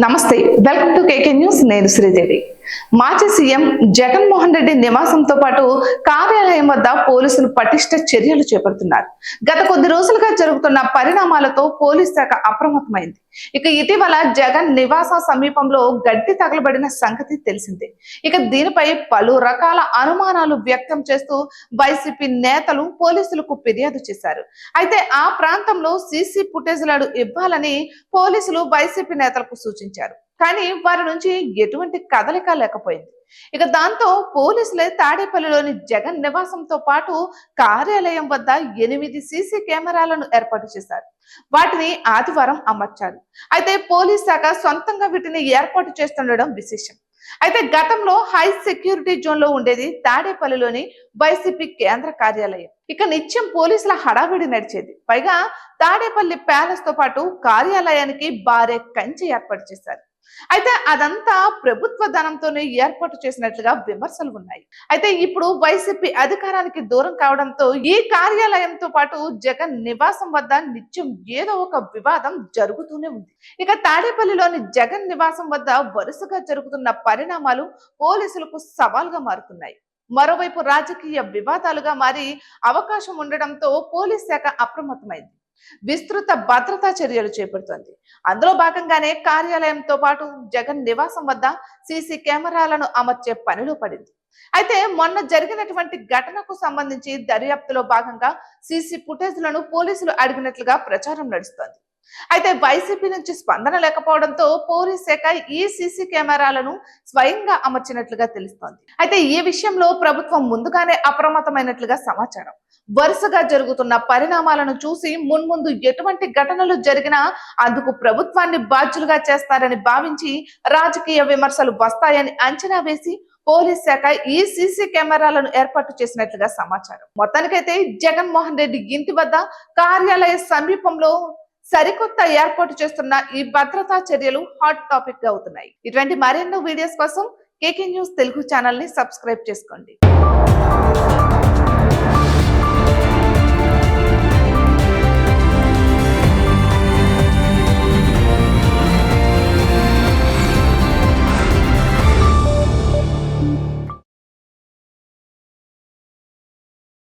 నమస్తే, welcome to KK news. నేను శ్రీదేవి. మాజీ సీఎం జగన్మోహన్ రెడ్డి నివాసంతో పాటు కార్యాలయం వద్ద పోలీసులు పటిష్ట చర్యలు చేపడుతున్నారు. గత కొద్ది రోజులుగా జరుగుతున్న పరిణామాలతో పోలీస్ శాఖ అప్రమత్తమైంది. ఇక ఇటీవల జగన్ నివాస సమీపంలో గడ్డి తగలబడిన సంగతి తెలిసిందే. ఇక దీనిపై పలు రకాల అనుమానాలు వ్యక్తం చేస్తూ వైసీపీ నేతలు పోలీసులకు ఫిర్యాదు చేశారు. అయితే ఆ ప్రాంతంలో సీసీ ఫుటేజ్లను ఇవ్వాలని పోలీసులు వైసీపీ నేతలకు సూచించారు. కానీ వారి నుంచి ఎటువంటి కదలిక లేకపోయింది. ఇక దాంతో పోలీసులే తాడేపల్లిలోని జగన్ నివాసంతో పాటు కార్యాలయం వద్ద 8 సీసీ కెమెరాలను ఏర్పాటు చేశారు. వాటిని ఆదివారం అమర్చారు. అయితే పోలీస్ శాఖ సొంతంగా వీటిని ఏర్పాటు చేస్తుండడం విశేషం. అయితే గతంలో హై సెక్యూరిటీ జోన్ లో ఉండేది తాడేపల్లిలోని వైసీపీ కేంద్ర కార్యాలయం. ఇక నిత్యం పోలీసుల హడావిడి నడిచేది. పైగా తాడేపల్లి ప్యాలెస్ తో పాటు కార్యాలయానికి భారీ కంచె ఏర్పాటు చేశారు. అయితే అదంతా ప్రభుత్వ ధనంతోనే ఏర్పాటు చేసినట్లుగా విమర్శలు ఉన్నాయి. అయితే ఇప్పుడు వైసీపీ అధికారానికి దూరం కావడంతో ఈ కార్యాలయంతో పాటు జగన్ నివాసం వద్ద నిత్యం ఏదో ఒక వివాదం జరుగుతూనే ఉంది. ఇక తాడేపల్లిలోని జగన్ నివాసం వద్ద వరుసగా జరుగుతున్న పరిణామాలు పోలీసులకు సవాల్గా మారుతున్నాయి. మరోవైపు రాజకీయ వివాదాలుగా మారి అవకాశం ఉండడంతో పోలీస్ శాఖ అప్రమత్తమైంది. విస్తృత భద్రతా చర్యలు చేపడుతోంది. అందులో భాగంగానే కార్యాలయంతో పాటు జగన్ నివాసం వద్ద సీసీ కెమెరాలను అమర్చే పనిలో పడింది. అయితే మొన్న జరిగినటువంటి ఘటనకు సంబంధించి దర్యాప్తులో భాగంగా సీసీ ఫుటేజ్లను పోలీసులు అడిగినట్లుగా ప్రచారం నడుస్తోంది. అయితే వైసీపీ నుంచి స్పందన లేకపోవడంతో పోలీస్ శాఖ ఈ సీసీ కెమెరాలను స్వయంగా అమర్చినట్లుగా తెలుస్తోంది. అయితే ఈ విషయంలో ప్రభుత్వం ముందుగానే అప్రమత్తమైనట్లుగా సమాచారం. వరుసగా జరుగుతున్న పరిణామాలను చూసి మున్ముందు ఎటువంటి ఘటనలు జరిగినా అందుకు ప్రభుత్వాన్ని బాధ్యులుగా చేస్తారని భావించి రాజకీయ విమర్శలు వస్తాయని అంచనా వేసి పోలీస్ శాఖ ఈ సీసీ కెమెరాలను ఏర్పాటు చేసినట్లుగా సమాచారం. మొత్తానికైతే జగన్మోహన్ రెడ్డి ఇంటి వద్ద కార్యాలయ సమీపంలో సరికొత్త ఏర్పాటు చేస్తున్న ఈ భద్రతా చర్యలు హాట్ టాపిక్ గా అవుతున్నాయి. ఇటువంటి మరెన్నో వీడియోస్ కోసం కేకే న్యూస్ తెలుగు ఛానల్ ని సబ్స్క్రైబ్ చేసుకోండి.